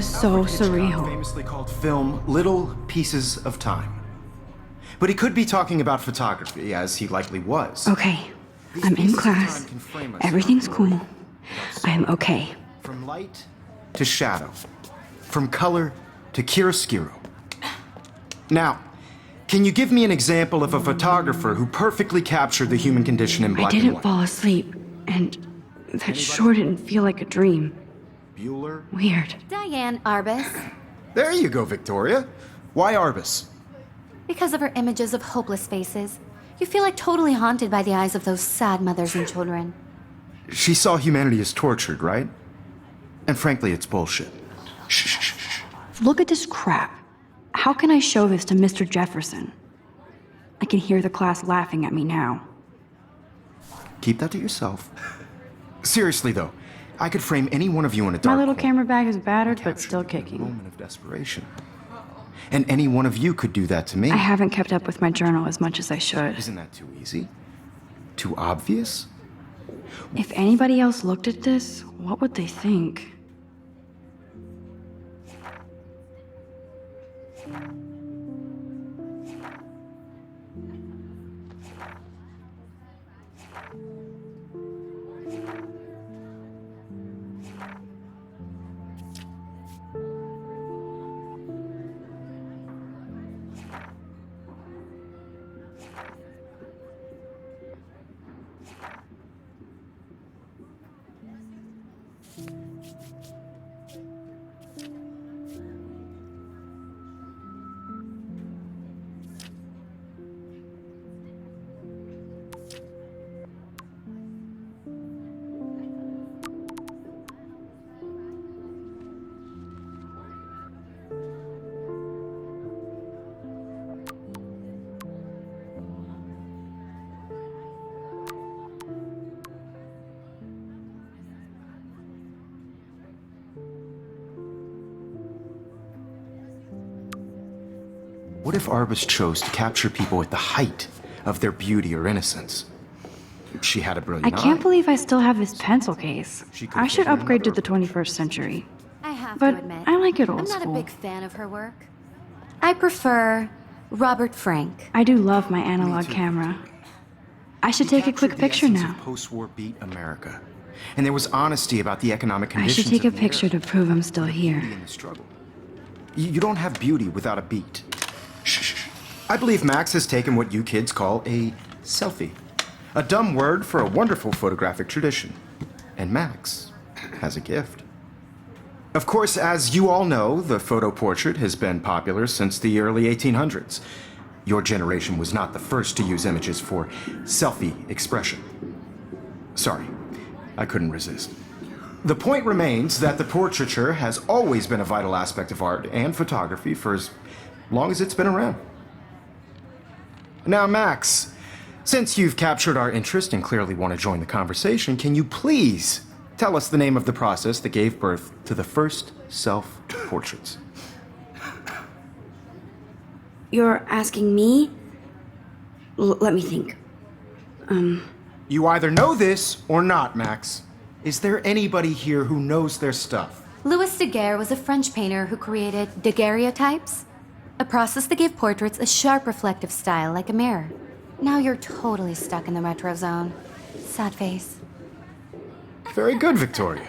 was so surreal. Famously called film Little Pieces of Time. But he could be talking about photography, as he likely was. Okay, I'm in class. Everything's cool. I am okay. From light to shadow. From color to chiaroscuro. Now, can you give me an example of a photographer who perfectly captured the human condition in black and I didn't white? fall asleep, and that sure didn't feel like a dream. Bueller? Weird. Diane Arbus. There you go, Victoria. Why Arbus? Because of her images of hopeless faces. You feel like totally haunted by the eyes of those sad mothers and children. She saw humanity as tortured, right? And frankly, it's bullshit. Shh, shh, shh, shh. Look at this crap. How can I show this to Mr. Jefferson? I can hear the class laughing at me now. Keep that to yourself. Seriously, though, I could frame any one of you in a dark My little corner. camera bag is battered, but Capture still you in a kicking. moment of desperation. And any one of you could do that to me. I haven't kept up with my journal as much as I should. Isn't that too easy? Too obvious? If anybody else looked at this, what would they think? What if artists chose to capture people at the height of their beauty or innocence? She had a brilliant I can't eye. believe I still have this pencil case. She could I have should taken upgrade to another the 21st century. I have But to admit, I like it old I'm not school. a big fan of her work. I prefer Robert Frank. I do love my analog too. camera. I should He take a quick captured the picture essence now. of post-war beat America. And there was honesty about the economic I conditions should take a of the picture era. to prove I'm still here. Beauty in the struggle. You don't have beauty without a beat. Shh. I believe Max has taken what you kids call a selfie. A dumb word for a wonderful photographic tradition. And Max has a gift. Of course, as you all know, the photo portrait has been popular since the early 1800s. Your generation was not the first to use images for selfie expression. Sorry, I couldn't resist. The point remains that the portraiture has always been a vital aspect of art and photography for as long as it's been around. Now, Max, since you've captured our interest and clearly want to join the conversation, can you please tell us the name of the process that gave birth to the first self-portraits? You're asking me? Let me think. You either know this or not, Max. Is there anybody here who knows their stuff? Louis Daguerre was a French painter who created daguerreotypes, a process that gave portraits a sharp reflective style like a mirror. Now you're totally stuck in the retro zone. Sad face. Very good, Victoria.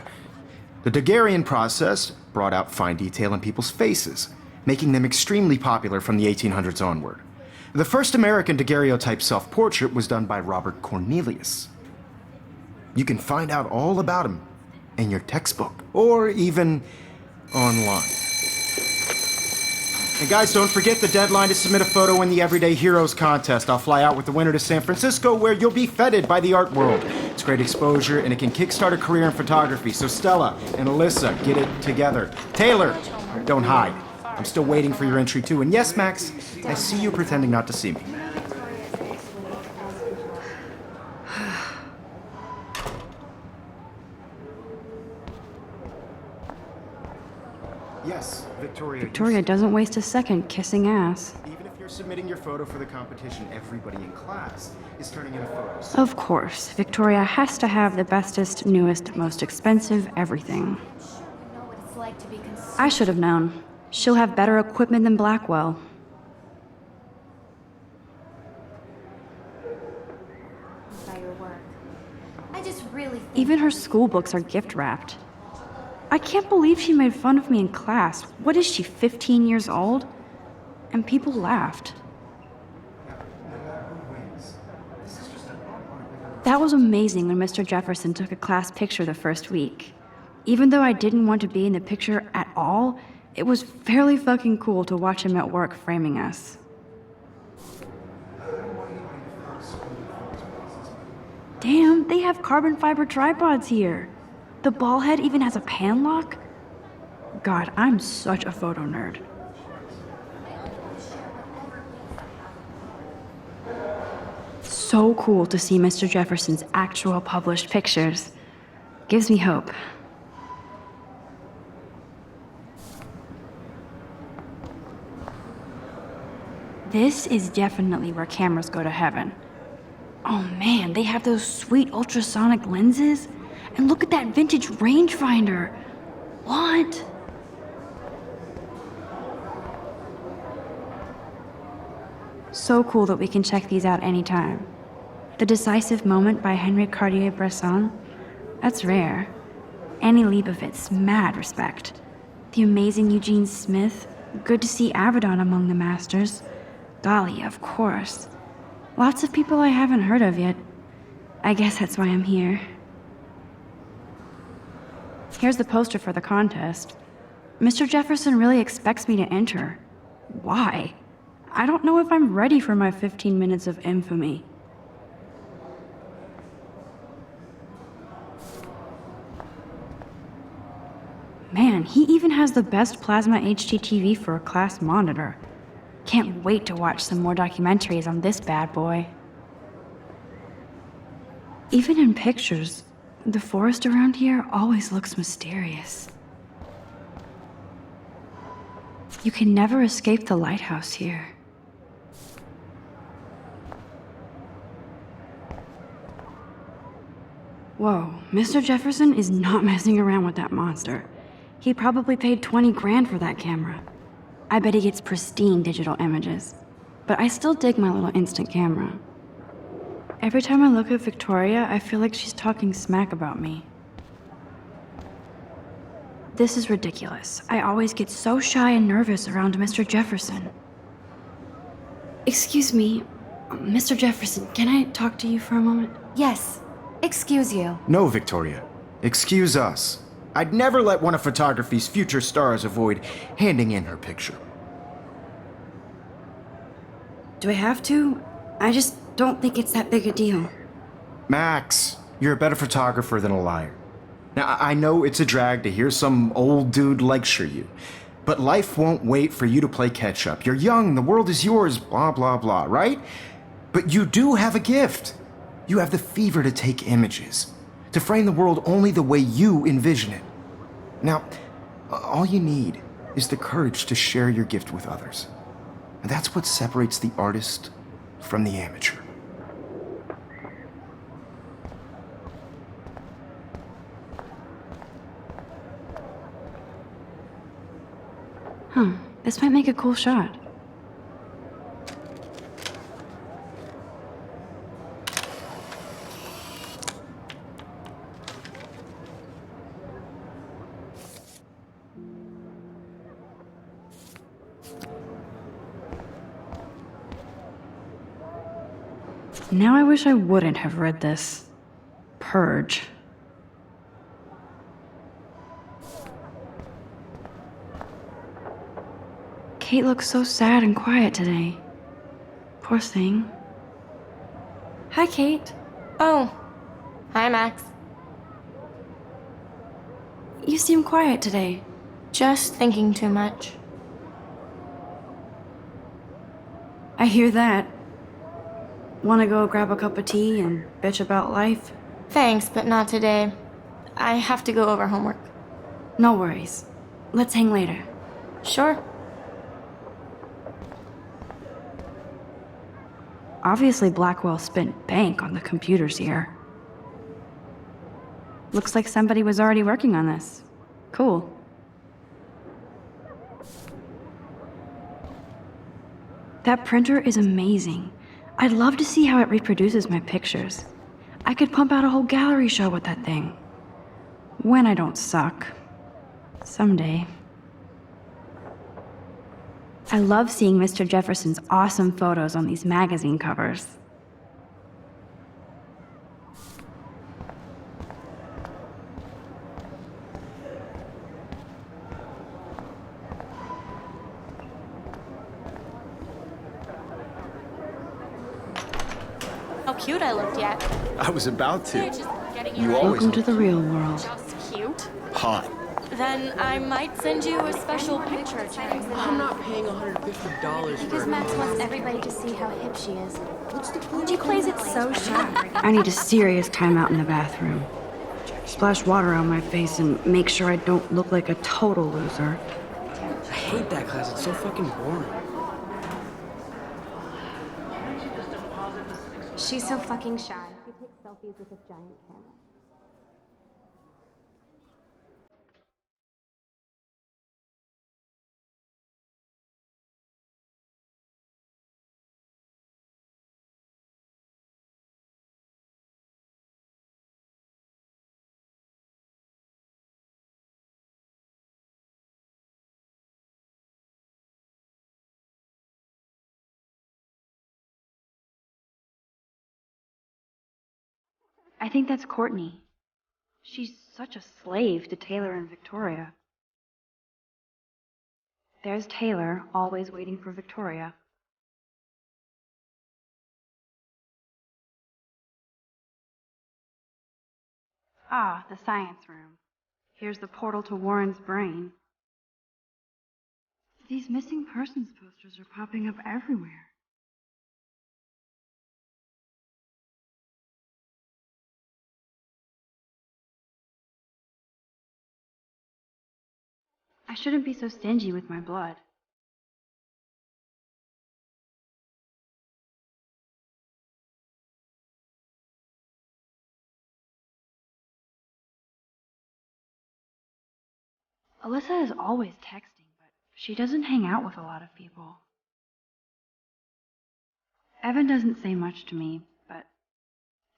The Daguerrean process brought out fine detail in people's faces, making them extremely popular from the 1800s onward. The first American daguerreotype self-portrait was done by Robert Cornelius. You can find out all about him in your textbook, or even online. And guys, don't forget the deadline to submit a photo in the Everyday Heroes contest. I'll fly out with the winner to San Francisco, where you'll be feted by the art world. It's great exposure, and it can kickstart a career in photography. So Stella and Alyssa, get it together. Taylor, don't hide. I'm still waiting for your entry too. And yes, Max, I see you pretending not to see me. Yes, Victoria. Victoria doesn't waste a second kissing ass. Even if you're submitting your photo for the competition, everybody in class is turning in a photo. Of course, Victoria has to have the bestest, newest, most expensive everything. Know what it's like to be consumed I should have known. She'll have better equipment than Blackwell. by your work. I just really think Even her school books are gift wrapped. I can't believe she made fun of me in class. What is she, 15 years old? And people laughed. That was amazing when Mr. Jefferson took a class picture the first week. Even though I didn't want to be in the picture at all, it was fairly fucking cool to watch him at work framing us. Damn, they have carbon fiber tripods here. The ball head even has a pan lock? God, I'm such a photo nerd. So cool to see Mr. Jefferson's actual published pictures. Gives me hope. This is definitely where cameras go to heaven. Oh man, they have those sweet ultrasonic lenses. And look at that vintage rangefinder. What? So cool that we can check these out anytime. The Decisive Moment by Henry Cartier-Bresson. That's rare. Annie Leibovitz, mad respect. The amazing Eugene Smith. Good to see Avedon among the masters. Dahlia, of course. Lots of people I haven't heard of yet. I guess that's why I'm here. Here's the poster for the contest. Mr. Jefferson really expects me to enter. Why? I don't know if I'm ready for my 15 minutes of infamy. Man, he even has the best plasma HDTV for a class monitor. Can't wait to watch some more documentaries on this bad boy. Even in pictures, the forest around here always looks mysterious. You can never escape the lighthouse here. Whoa, Mr. Jefferson is not messing around with that monster. He probably paid 20 grand for that camera. I bet he gets pristine digital images. But I still dig my little instant camera. Every time I look at Victoria, I feel like she's talking smack about me. This is ridiculous. I always get so shy and nervous around Mr. Jefferson. Excuse me, Mr. Jefferson, can I talk to you for a moment? Yes. Excuse you. No, Victoria. Excuse us. I'd never let one of photography's future stars avoid handing in her picture. Do I have to? I just don't think it's that big a deal. Max, you're a better photographer than a liar. Now, I know it's a drag to hear some old dude lecture you, but life won't wait for you to play catch-up. You're young, the world is yours, blah, blah, blah, right? But you do have a gift. You have the fever to take images, to frame the world only the way you envision it. Now, all you need is the courage to share your gift with others. And that's what separates the artist from the amateur. This might make a cool shot. Now I wish I wouldn't have read this. Purge. Kate looks so sad and quiet today. Poor thing. Hi, Kate. Oh. Hi, Max. You seem quiet today. Just thinking too much. I hear that. Wanna go grab a cup of tea and bitch about life? Thanks, but not today. I have to go over homework. No worries. Let's hang later. Sure. Obviously, Blackwell spent bank on the computers here. Looks like somebody was already working on this. Cool. That printer is amazing. I'd love to see how it reproduces my pictures. I could pump out a whole gallery show with that thing. When I don't suck. Someday. I love seeing Mr. Jefferson's awesome photos on these magazine covers. How cute I looked yet. I was about to. Just getting You ready. always Welcome to look the real world. Just cute. hot. Then I might send you a special picture. I'm not paying $150 for Because it. Max wants everybody to see how hip she is. She plays it so shy. I need a serious timeout in the bathroom. Splash water on my face and make sure I don't look like a total loser. I hate that class. It's so fucking boring. She's so fucking shy. She takes selfies with this giant camera. I think that's Courtney. She's such a slave to Taylor and Victoria. There's Taylor, always waiting for Victoria. Ah, the science room. Here's the portal to Warren's brain. These missing persons posters are popping up everywhere. I shouldn't be so stingy with my blood. Alyssa is always texting, but she doesn't hang out with a lot of people. Evan doesn't say much to me, but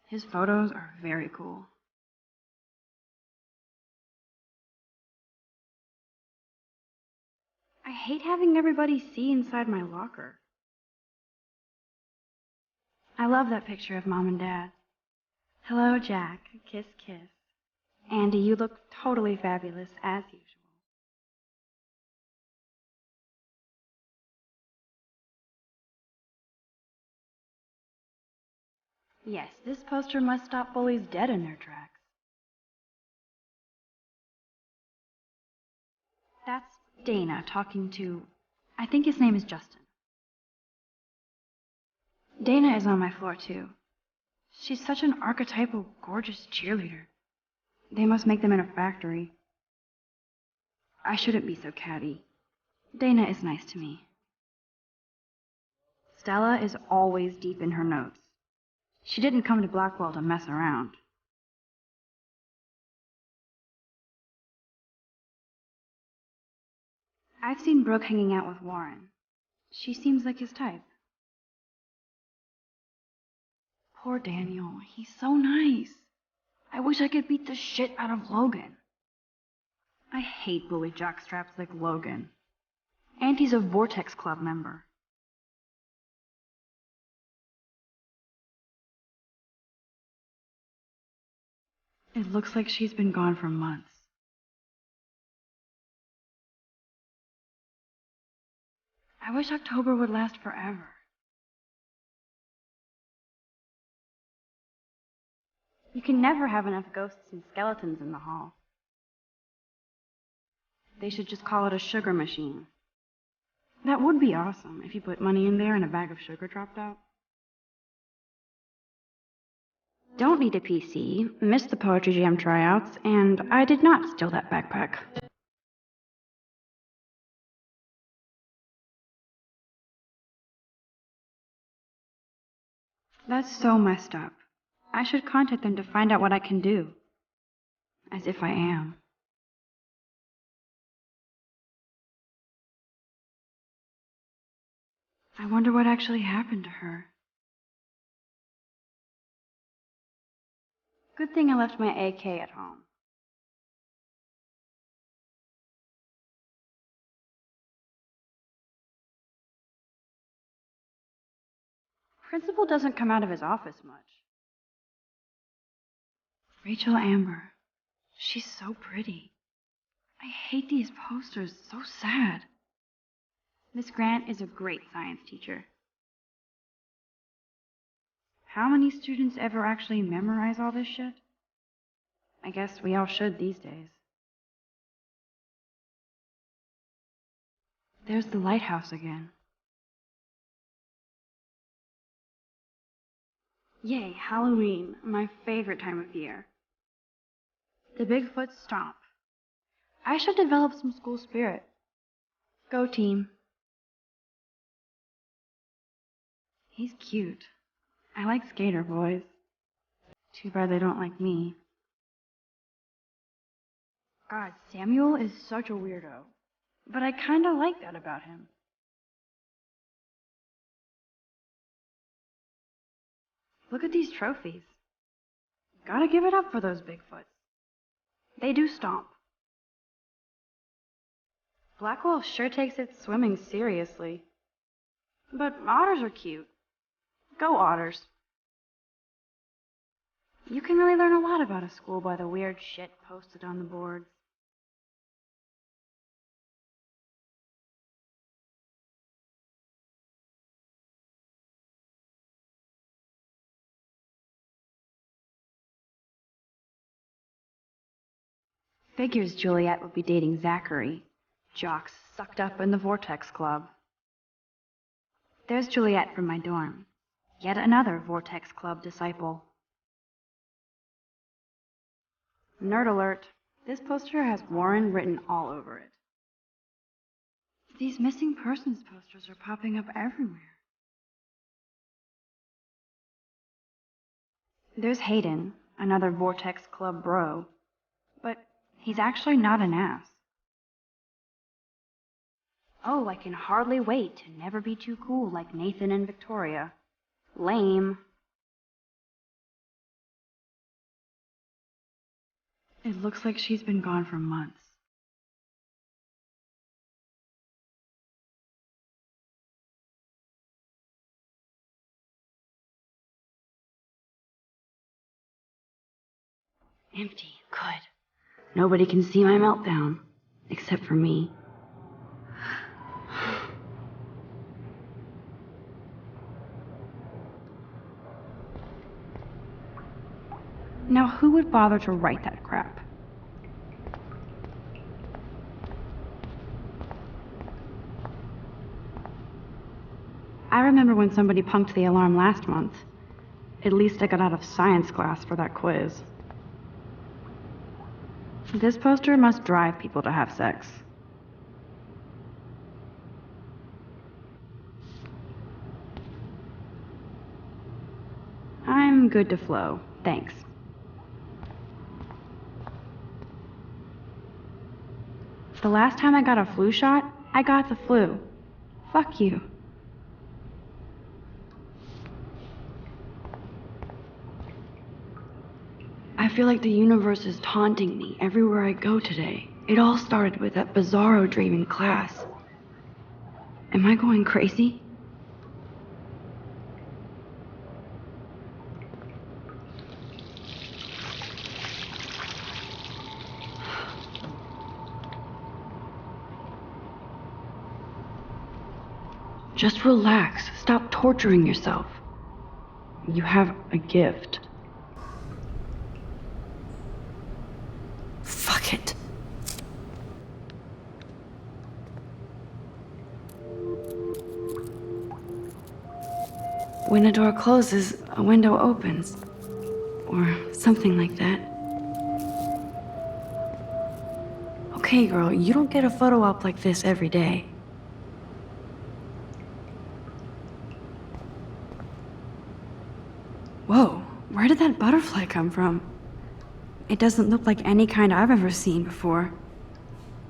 his photos are very cool. I hate having everybody see inside my locker. I love that picture of Mom and Dad. Hello, Jack. Kiss, kiss. Andy, you look totally fabulous, as usual. Yes, this poster must stop bullies dead in their tracks. That's Dana talking to, I think his name is Justin. Dana is on my floor, too. She's such an archetypal, gorgeous cheerleader. They must make them in a factory. I shouldn't be so catty. Dana is nice to me. Stella is always deep in her notes. She didn't come to Blackwell to mess around. I've seen Brooke hanging out with Warren. She seems like his type. Poor Daniel, he's so nice. I wish I could beat the shit out of Logan. I hate bully jockstraps like Logan. And he's a Vortex Club member. It looks like she's been gone for months. I wish October would last forever. You can never have enough ghosts and skeletons in the hall. They should just call it a sugar machine. That would be awesome if you put money in there and a bag of sugar dropped out. Don't need a PC, missed the Poetry Jam tryouts, and I did not steal that backpack. That's so messed up. I should contact them to find out what I can do. As if I am. I wonder what actually happened to her. Good thing I left my AK at home. Principal doesn't come out of his office much. Rachel Amber. She's so pretty. I hate these posters. So sad. Miss Grant is a great science teacher. How many students ever actually memorize all this shit? I guess we all should these days. There's the lighthouse again. Yay, Halloween, my favorite time of year. The Bigfoot stomp. I should develop some school spirit. Go team. He's cute. I like skater boys. Too bad they don't like me. God, Samuel is such a weirdo. But I kinda like that about him. Look at these trophies. Gotta give it up for those Bigfoots. They do stomp. Blackwell sure takes its swimming seriously. But otters are cute. Go otters. You can really learn a lot about a school by the weird shit posted on the boards. Figures Juliet would be dating Zachary. Jocks sucked up in the Vortex Club. There's Juliet from my dorm. Yet another Vortex Club disciple. Nerd alert. This poster has Warren written all over it. These missing persons posters are popping up everywhere. There's Hayden, another Vortex Club bro. But he's actually not an ass. Oh, I can hardly wait to never be too cool like Nathan and Victoria. Lame. It looks like she's been gone for months. Empty. Good. Nobody can see my meltdown. Except for me. Now, who would bother to write that crap? I remember when somebody punked the alarm last month. At least I got out of science class for that quiz. This poster must drive people to have sex. I'm good to flow, thanks. The last time I got a flu shot, I got the flu. Fuck you. I feel like the universe is taunting me everywhere I go today. It all started with that bizarro dream in class. Am I going crazy? Just relax. Stop torturing yourself. You have a gift. Fuck it. When a door closes, a window opens. Or something like that. Okay, girl, you don't get a photo op like this every day. Whoa, where did that butterfly come from? It doesn't look like any kind I've ever seen before.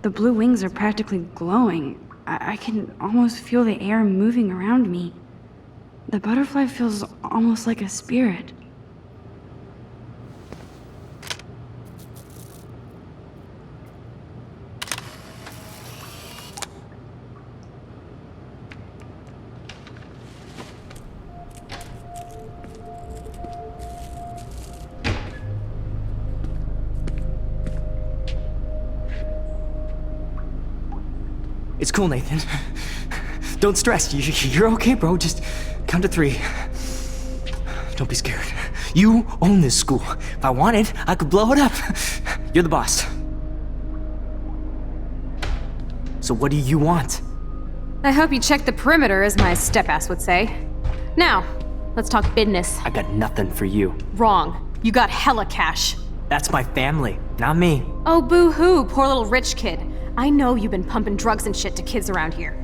The blue wings are practically glowing. I can almost feel the air moving around me. The butterfly feels almost like a spirit. It's cool, Nathan. Don't stress. You're okay, bro. Just count to 3. Don't be scared. You own this school. If I wanted, I could blow it up. You're the boss. So what do you want? I hope you checked the perimeter, as my step-ass would say. Now, let's talk business. I got nothing for you. Wrong. You got hella cash. That's my family, not me. Oh, boo-hoo, poor little rich kid. I know you've been pumping drugs and shit to kids around here.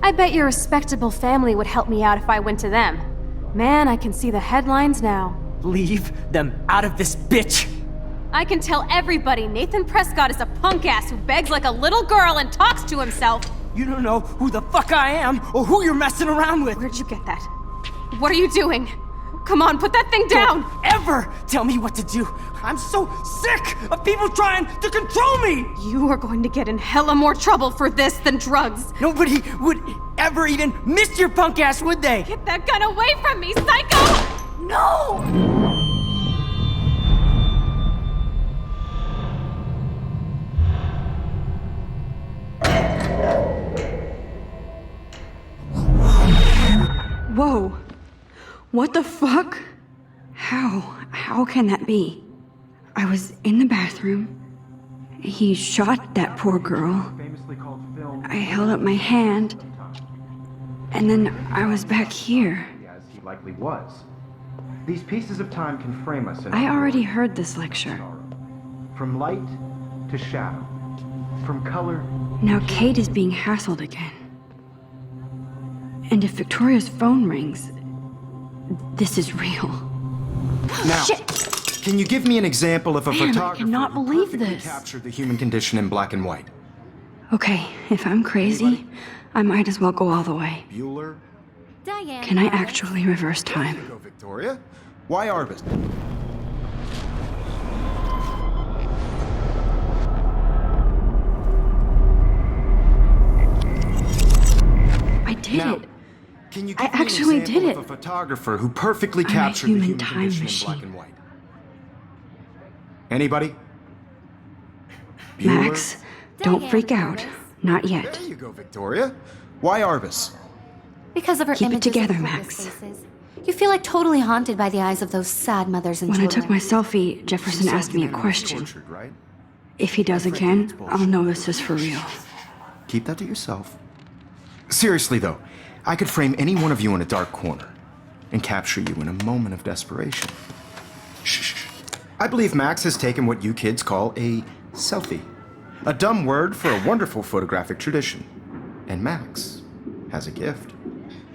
I bet your respectable family would help me out if I went to them. Man, I can see the headlines now. Leave them out of this bitch! I can tell everybody Nathan Prescott is a punk ass who begs like a little girl and talks to himself. You don't know who the fuck I am or who you're messing around with. Where'd you get that? What are you doing? Come on, put that thing down! Don't ever tell me what to do! I'm so sick of people trying to control me! You are going to get in hella more trouble for this than drugs. Nobody would ever even miss your punk ass, would they? Get that gun away from me, psycho! No! Whoa. What the fuck? How can that be? I was in the bathroom. He shot that poor girl. I held up my hand. And then I was back here. As he likely was. These pieces of time can frame us in I already heard this lecture. From light to shadow. From color. Now Kate is being hassled again. And if Victoria's phone rings, this is real. Now, Shit! Can you give me an example of a Man, I photographer cannot who believe perfectly this. captured the human condition in black and white? Okay, if I'm crazy, I might as well go all the way. Bueller? Diane. Can I actually reverse time? Go, Victoria. Why Arbus? I did Now, it. Can you I give me an actually example did of it. a photographer who perfectly I'm a captured the human human time condition in machine. black and white? Anybody? Max, don't Diane freak out. Arbus. Not yet. There you go, Victoria. Why Arbus? Because of her Keep it images together, of Max. hopeless faces. You feel like totally haunted by the eyes of those sad mothers and When I children. took my selfie, Jefferson asked me a question. Tortured, right? If he does again, I'll know this is for real. Keep that to yourself. Seriously, though, I could frame any one of you in a dark corner and capture you in a moment of desperation. Shh. I believe Max has taken what you kids call a selfie. A dumb word for a wonderful photographic tradition. And Max has a gift.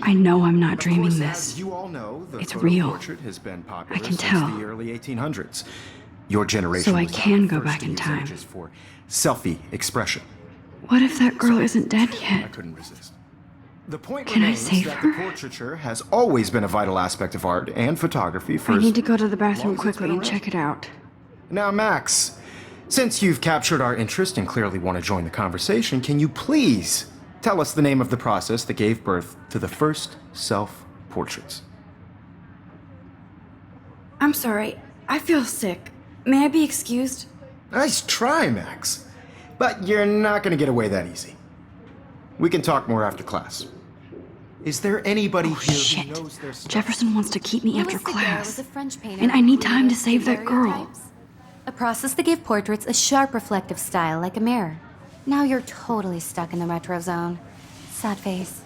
I know I'm not Of dreaming course, this. as you all know, the It's photo real. portrait has been popular I can since tell. the early 1800s. Your generation So I was not can the go first back to in use time. images for selfie expression. What if that girl isn't dead I yet? couldn't resist. The point Can I remains save that her? the portraiture has always been a vital aspect of art and photography for I as need to go to the long bathroom as it's quickly been and around. check it out. Now, Max, since you've captured our interest and clearly want to join the conversation, can you please tell us the name of the process that gave birth to the first self-portraits? I'm sorry. I feel sick. May I be excused? Nice try, Max. But you're not going to get away that easy. We can talk more after class. Is there anybody here who Shit. knows their stuff? Jefferson wants to keep me after Louis Daguerre class. was a French painter And I who need time to created save that girl. daguerreotypes, a process that gave portraits a sharp reflective style like a mirror. Now you're totally stuck in the retro zone. Sad face.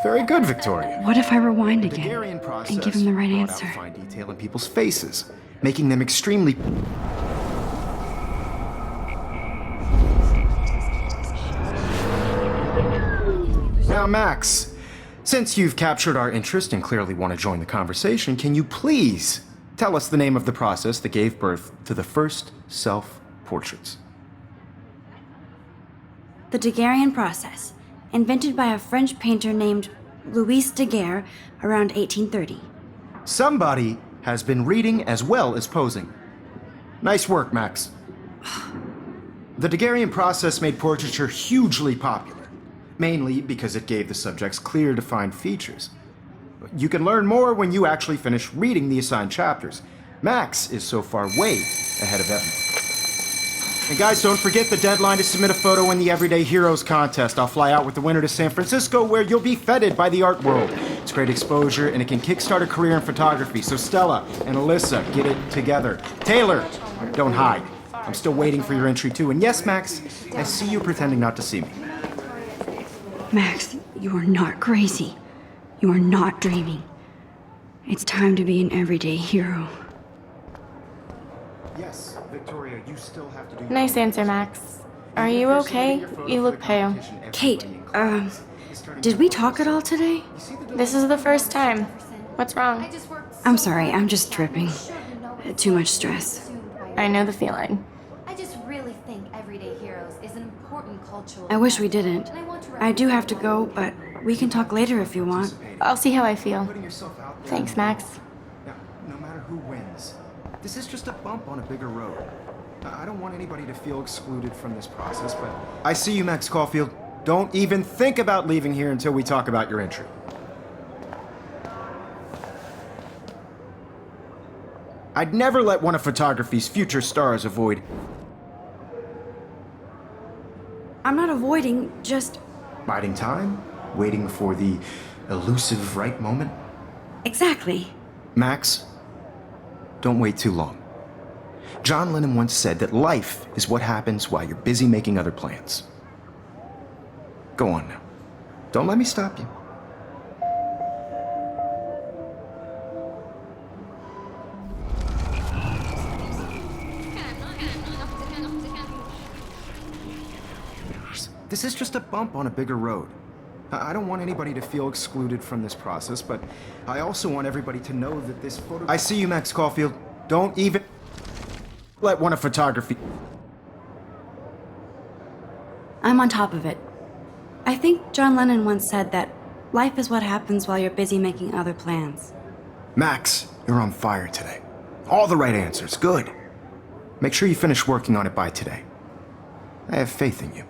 Very good, Victoria. What if I rewind The again Daguerrean process and give him the right brought answer? out fine detail in people's faces, making them extremely. Now, Max, since you've captured our interest and clearly want to join the conversation, can you please tell us the name of the process that gave birth to the first self-portraits? The Daguerrean process, invented by a French painter named Louis Daguerre around 1830. Somebody has been reading as well as posing. Nice work, Max. The Daguerrean process made portraiture hugely popular, mainly because it gave the subjects clear, defined features. You can learn more when you actually finish reading the assigned chapters. Max is so far way ahead of everyone. And guys, don't forget the deadline to submit a photo in the Everyday Heroes contest. I'll fly out with the winner to San Francisco, where you'll be feted by the art world. It's great exposure, and it can kickstart a career in photography. So Stella and Alyssa, get it together. Taylor, don't hide. I'm still waiting for your entry too. And yes, Max, I see you pretending not to see me. Max, you are not crazy. You are not dreaming. It's time to be an everyday hero. Yes, Victoria, you still have to do. Nice answer, Max. Are you okay? You look pale. Kate, did we talk at all today? This is the first time. What's wrong? I'm sorry, I'm just tripping. Too much stress. I know the feeling. I just really think Everyday Heroes is an important cultural I wish we event, didn't. and I want to I do have to go, but we can talk later if you want. I'll see how I feel. Putting yourself out there. Thanks, Max. Now, no matter who wins, this is just a bump on a bigger road. I don't want anybody to feel excluded from this process, but I see you, Max Caulfield. Don't even think about leaving here until we talk about your entry. I'd never let one of photography's future stars avoid. I'm not avoiding, just... Biding time, waiting for the elusive right moment. Exactly. Max, don't wait too long. John Lennon once said that life is what happens while you're busy making other plans. Go on now. Don't let me stop you. This is just a bump on a bigger road. I don't want anybody to feel excluded from this process, but I also want everybody to know that this photo... I see you, Max Caulfield. Don't even let one of photography... I'm I'm on top of it. I think John Lennon once said that life is what happens while you're busy making other plans. Max, you're on fire today. All the right answers, good. Make sure you finish working on it by today. I have faith in you.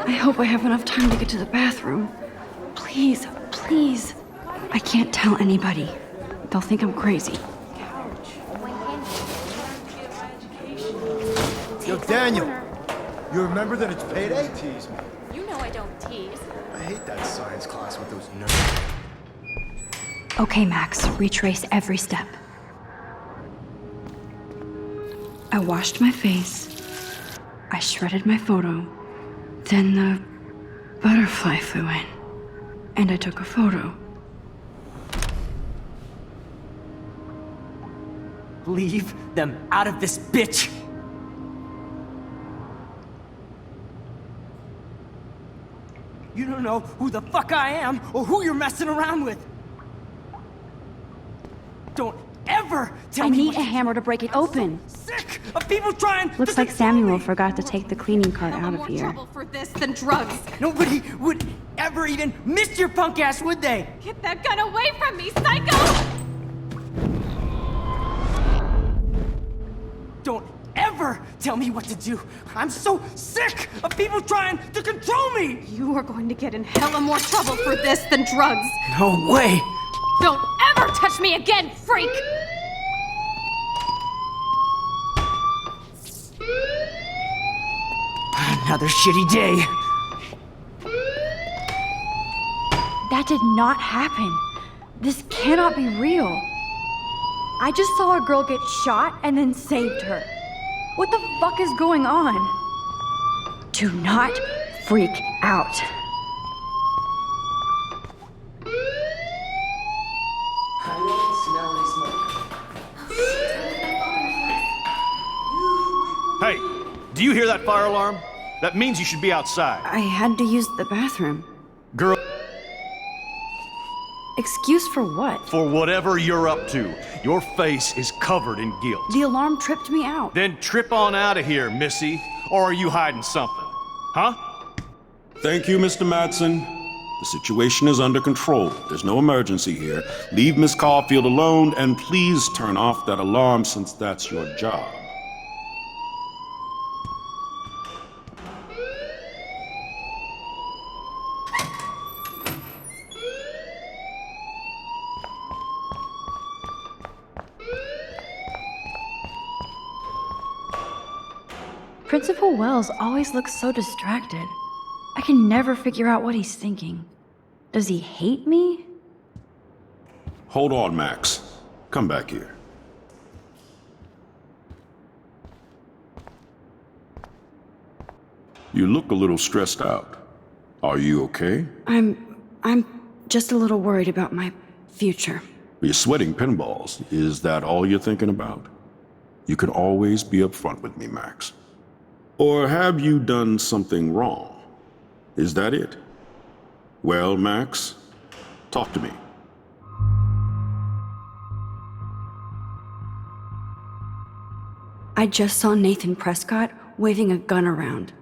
I hope I have enough time to get to the bathroom. Please, please. I can't tell anybody. They'll think I'm crazy. Yo, Daniel, you remember that it's payday? Tease me. You know I don't tease. I hate that science class with those nerds. Okay, Max, retrace every step. I washed my face. I shredded my photo. Then the butterfly flew in. And I took a photo. Leave them out of this bitch! You don't know who the fuck I am or who you're messing around with. Don't ever tell I me need what a hammer to break it open. sick of people trying Looks to like control Samuel me. forgot to take the cleaning cart Hell, out more of here. trouble for this than drugs. Nobody would ever even miss your punk ass, would they? Get that gun away from me, psycho! Don't ever tell me what to do. I'm so sick of people trying to control me. You are going to get in hella more trouble for this than drugs. No way. Don't ever touch me again, freak! Another shitty day. That did not happen. This cannot be real. I just saw a girl get shot and then saved her. What the fuck is going on? Do not freak out. Hey, do you hear that fire alarm? That means you should be outside. I had to use the bathroom. Girl, Excuse for what? for whatever you're up to, your face is covered in guilt. The alarm tripped me out. Then trip on out of here, Missy. Or are you hiding something? Huh? Thank you, Mr. Madsen. The situation is under control. There's no emergency here. Leave Miss Caulfield alone, and please turn off that alarm since that's your job. Principal Wells always looks so distracted. I can never figure out what he's thinking. Does he hate me? Hold on, Max. Come back here. You look a little stressed out. Are you okay? I'm just a little worried about my future. You're sweating pinballs. Is that all you're thinking about? You can always be upfront with me, Max. Or have you done something wrong? Is that it? Well, Max, talk to me. I just saw Nathan Prescott waving a gun around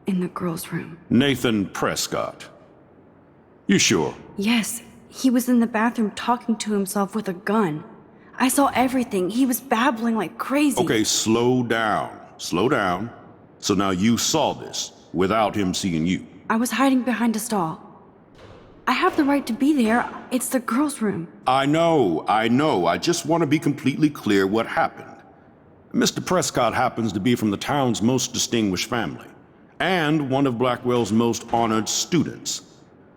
in the girls' room. Nathan Prescott. You sure? Yes, he was in the bathroom talking to himself with a gun. I saw everything. He was babbling like crazy. Okay, slow down. Slow down. So now you saw this without him seeing you. I was hiding behind a stall. I have the right to be there. It's the girls' room. I know. I just want to be completely clear what happened. Mr. Prescott happens to be from the town's most distinguished family, and one of Blackwell's most honored students.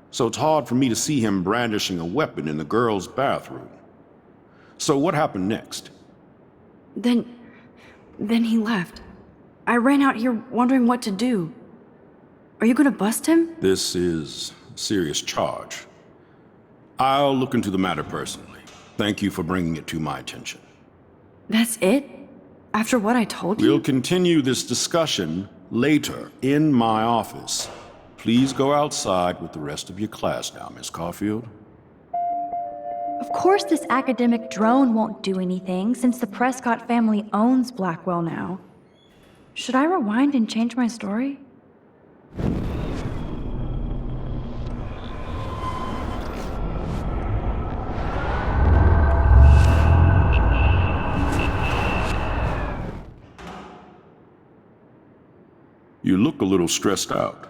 So it's hard for me to see him brandishing a weapon in the girls' bathroom. So what happened next? Then he left. I ran out here wondering what to do. Are you gonna bust him? This is a serious charge. I'll look into the matter personally. Thank you for bringing it to my attention. That's it? After what I told you? We'll continue this discussion later in my office. Please go outside with the rest of your class now, Miss Caulfield. Of course this academic drone won't do anything since the Prescott family owns Blackwell now. Should I rewind and change my story? You look a little stressed out.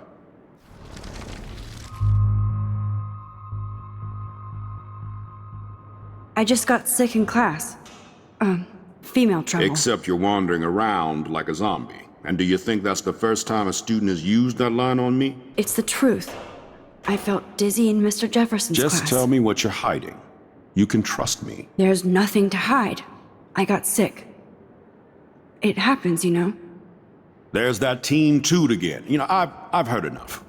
I just got sick in class. Female trouble. Except you're wandering around like a zombie. And do you think that's the first time a student has used that line on me? It's the truth. I felt dizzy in Mr. Jefferson's class. Just tell me what you're hiding. You can trust me. There's nothing to hide. I got sick. It happens, you know. There's that teen toot again. You know, I've heard enough.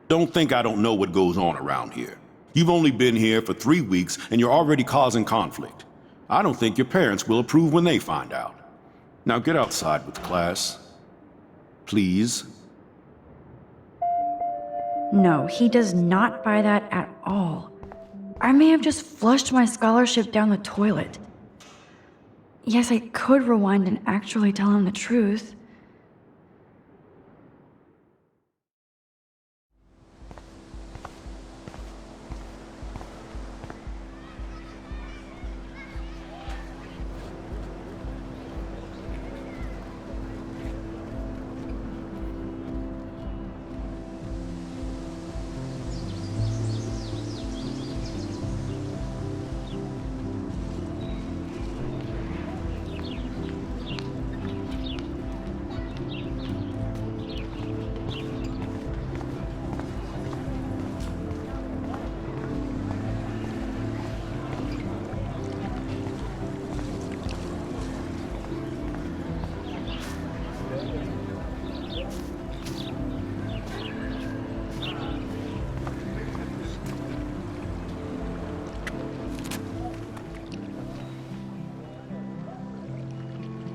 Don't think I don't know what goes on around here. You've only been here for 3 weeks and you're already causing conflict. I don't think your parents will approve when they find out. Now get outside with class. Please. No, he does not buy that at all. I may have just flushed my scholarship down the toilet. Yes, I could rewind and actually tell him the truth.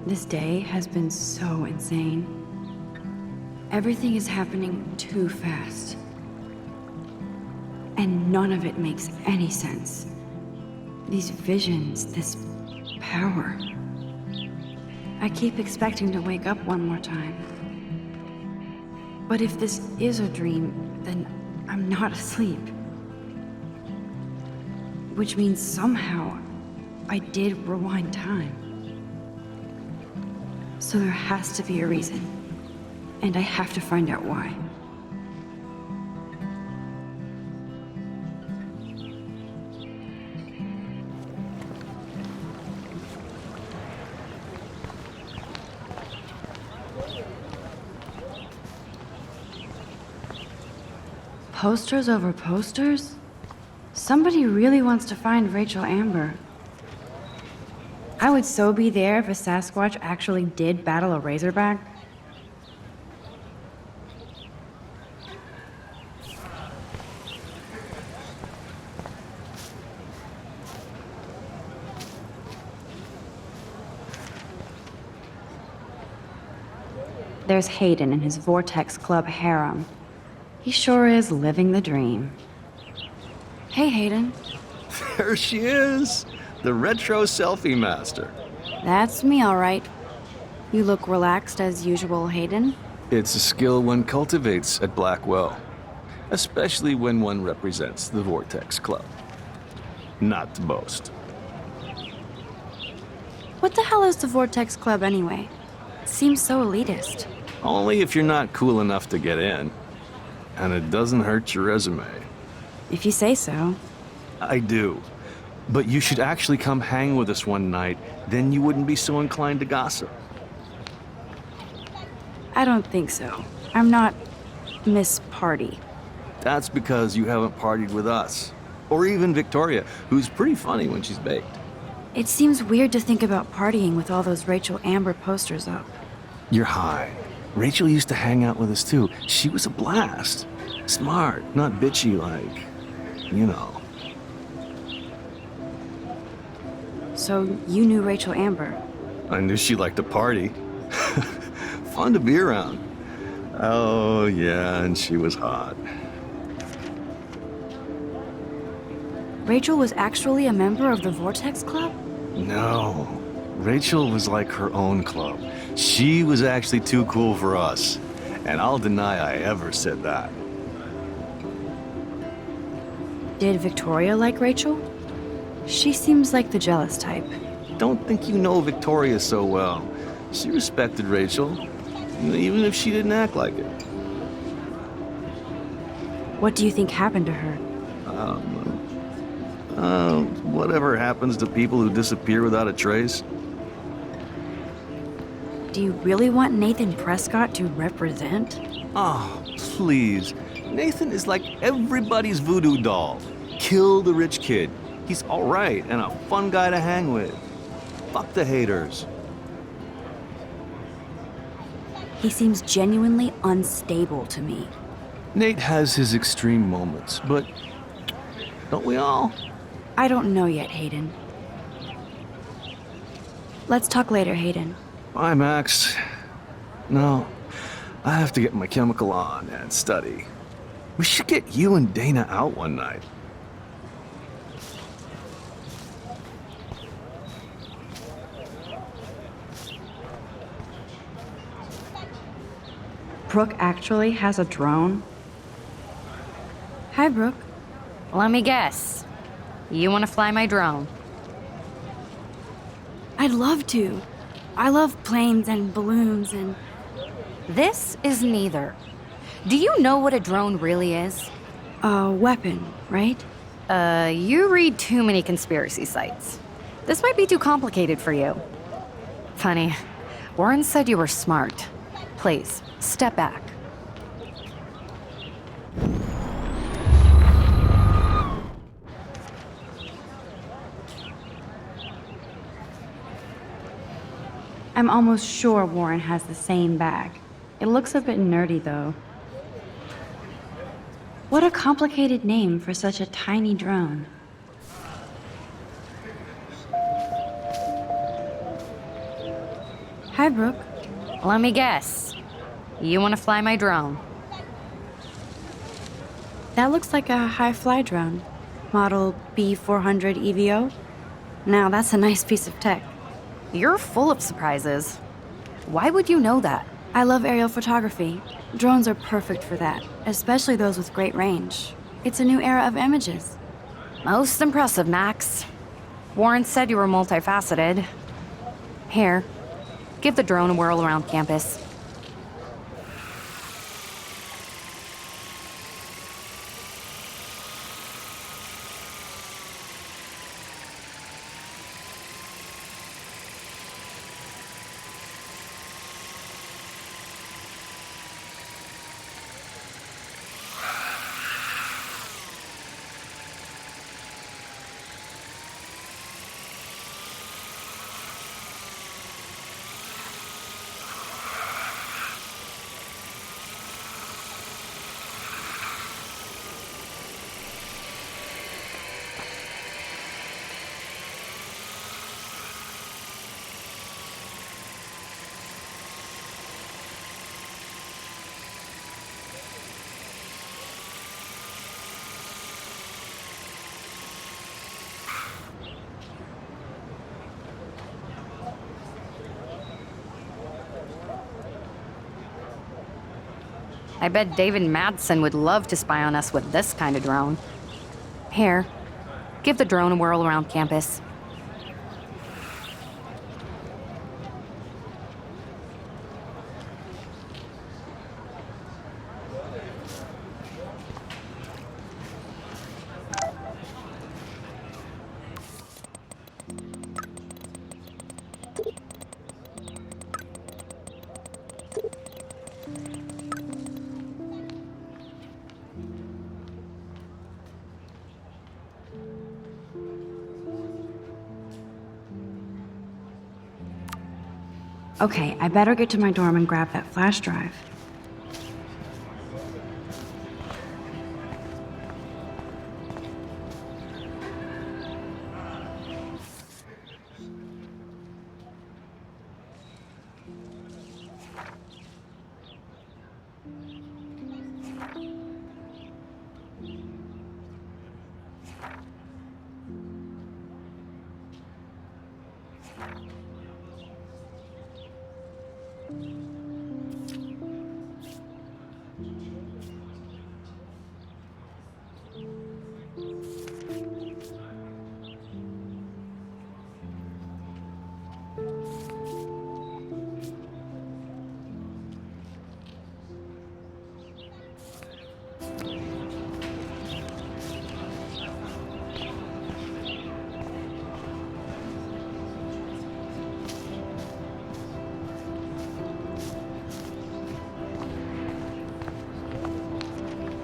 This day has been so insane. Everything is happening too fast. And none of it makes any sense. These visions, this power. I keep expecting to wake up one more time. But if this is a dream, then I'm not asleep. Which means somehow I did rewind time. So there has to be a reason, and I have to find out why. Posters over posters? Somebody really wants to find Rachel Amber. I would so be there if a Sasquatch actually did battle a Razorback. There's Hayden and his Vortex Club harem. He sure is living the dream. Hey, Hayden. There she is! The retro selfie master. That's me, all right. You look relaxed as usual, Hayden. It's a skill one cultivates at Blackwell, especially when one represents the Vortex Club. Not to boast. What the hell is the Vortex Club anyway? Seems so elitist. Only if you're not cool enough to get in. And it doesn't hurt your resume. If you say so. I do. But you should actually come hang with us one night, then you wouldn't be so inclined to gossip. I don't think so. I'm not Miss Party. That's because you haven't partied with us. Or even Victoria, who's pretty funny when she's baked. It seems weird to think about partying with all those Rachel Amber posters up. You're high. Rachel used to hang out with us too. She was a blast. Smart, not bitchy like, you know. So you knew Rachel Amber? I knew she liked to party. Fun to be around. Oh, yeah, and she was hot. Rachel was actually a member of the Vortex Club? No. Rachel was like her own club. She was actually too cool for us. And I'll deny I ever said that. Did Victoria like Rachel? She seems like the jealous type. Don't think you know Victoria so well. She respected Rachel, even if she didn't act like it. What do you think happened to her? Whatever happens to people who disappear without a trace. Do you really want Nathan Prescott to represent? Oh, please. Nathan is like everybody's voodoo doll. Kill the rich kid. He's alright and a fun guy to hang with. Fuck the haters. He seems genuinely unstable to me. Nate has his extreme moments, but don't we all? I don't know yet, Hayden. Let's talk later, Hayden. Bye, Max. No, I have to get my chemical on and study. We should get you and Dana out one night. Brooke actually has a drone? Hi, Brooke. Let me guess. You want to fly my drone? I'd love to. I love planes and balloons and... This is neither. Do you know what a drone really is? A weapon, right? You read too many conspiracy sites. This might be too complicated for you. Funny. Warren said you were smart. Please, step back. I'm almost sure Warren has the same bag. It looks a bit nerdy, though. What a complicated name for such a tiny drone. Hi, Brooke. Let me guess. You want to fly my drone? That looks like a high-fly drone. Model B400 EVO. Now, that's a nice piece of tech. You're full of surprises. Why would you know that? I love aerial photography. Drones are perfect for that, especially those with great range. It's a new era of images. Most impressive, Max. Warren said you were multifaceted. Here, give the drone a whirl around campus. I bet David Madsen would love to spy on us with this kind of drone. Here, give the drone a whirl around campus. Okay, I better get to my dorm and grab that flash drive.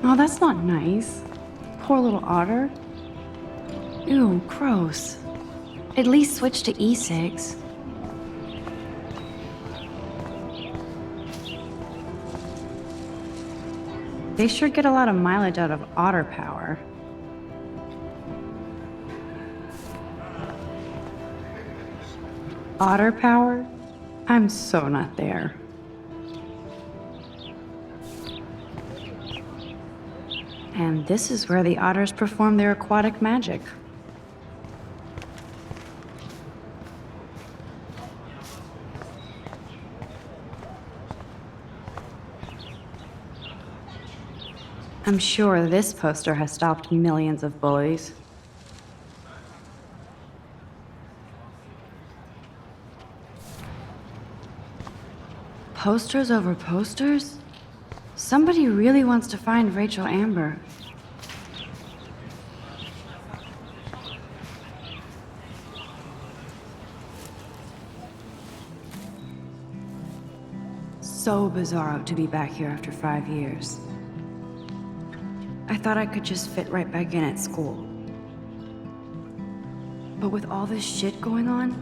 Oh, that's not nice. Poor little otter. Ew, gross. At least switch to e-cigs. They sure get a lot of mileage out of otter power. Otter power? I'm so not there. And this is where the otters perform their aquatic magic. I'm sure this poster has stopped millions of bullies. Posters over posters? Somebody really wants to find Rachel Amber. So bizarro to be back here after 5 years. I thought I could just fit right back in at school. But with all this shit going on,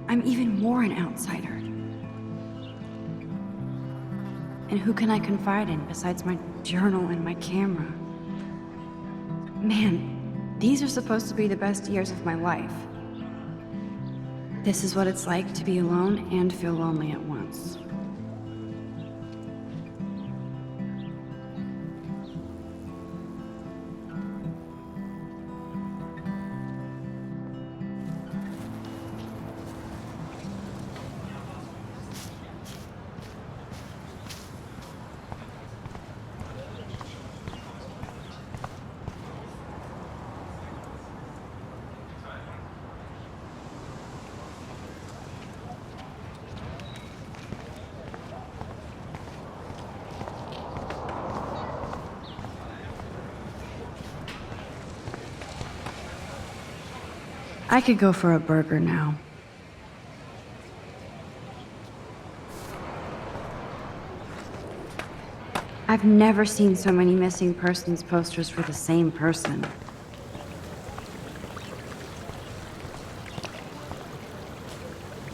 I'm even more an outsider. And who can I confide in besides my journal and my camera? Man, these are supposed to be the best years of my life. This is what it's like to be alone and feel lonely at once. I could go for a burger now. I've never seen so many missing persons posters for the same person.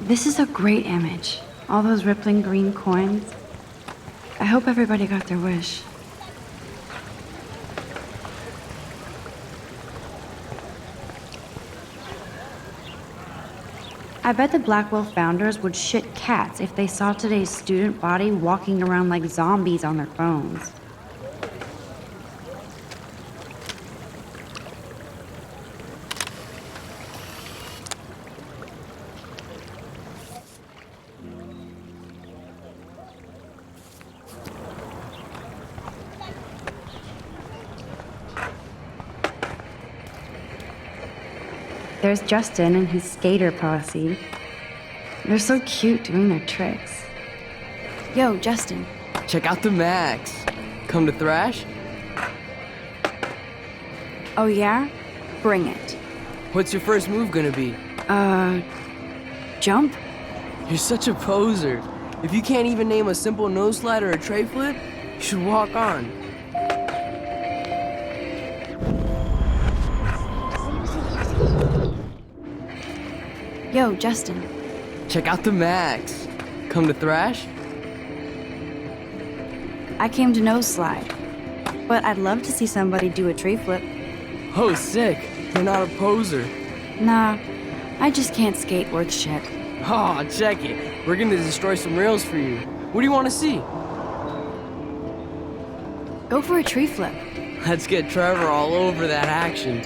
This is a great image. All those rippling green coins. I hope everybody got their wish. I bet the Blackwell founders would shit cats if they saw today's student body walking around like zombies on their phones. There's Justin and his skater posse. They're so cute doing their tricks. Yo, Justin. Check out the Max. Come to thrash? Oh yeah? Bring it. What's your first move gonna be? Jump? You're such a poser. If you can't even name a simple nose slide or a tray flip, you should walk on. Yo, Justin. Check out the Max. Come to thrash? I came to nose slide, but I'd love to see somebody do a tree flip. Oh, sick. You're not a poser. Nah, I just can't skate worth shit. Oh, check it. We're gonna destroy some rails for you. What do you want to see? Go for a tree flip. Let's get Trevor all over that action.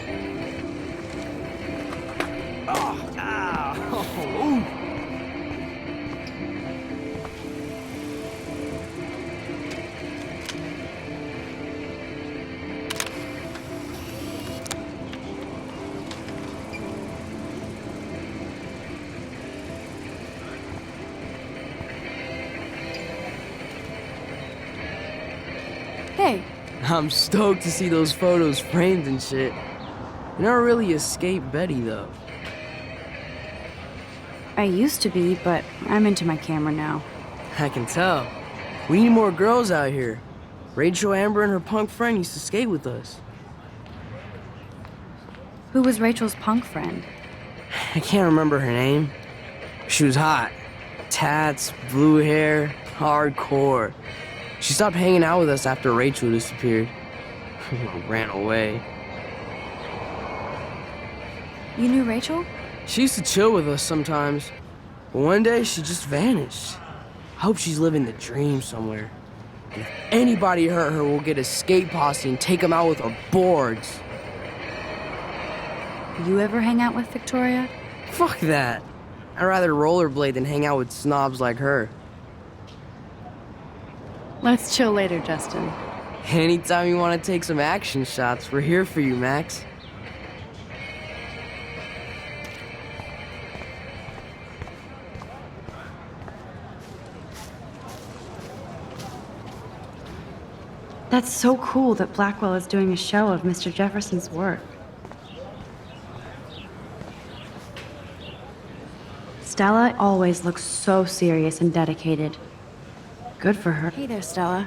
Hey. I'm stoked to see those photos framed and shit. You never really escaped Betty, though. I used to be, but I'm into my camera now. I can tell. We need more girls out here. Rachel, Amber, and her punk friend used to skate with us. Who was Rachel's punk friend? I can't remember her name. She was hot. Tats, blue hair, hardcore. She stopped hanging out with us after Rachel disappeared. Ran away. You knew Rachel? She used to chill with us sometimes. But one day, she just vanished. I hope she's living the dream somewhere. And if anybody hurt her, we'll get a skate posse and take them out with our boards. You ever hang out with Victoria? Fuck that. I'd rather rollerblade than hang out with snobs like her. Let's chill later, Justin. Anytime you want to take some action shots, we're here for you, Max. That's so cool that Blackwell is doing a show of Mr. Jefferson's work. Stella always looks so serious and dedicated. Good for her. Hey there, Stella.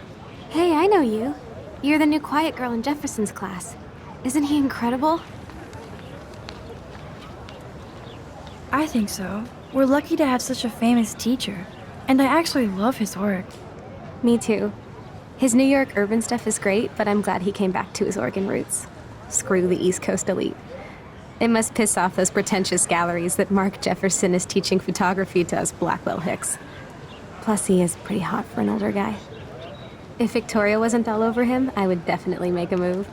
Hey, I know you. You're the new quiet girl in Jefferson's class. Isn't he incredible? I think so. We're lucky to have such a famous teacher. And I actually love his work. Me too. His New York urban stuff is great, but I'm glad he came back to his Oregon roots. Screw the East Coast elite. It must piss off those pretentious galleries that Mark Jefferson is teaching photography to us Blackwell hicks. Plus, he is pretty hot for an older guy. If Victoria wasn't all over him, I would definitely make a move.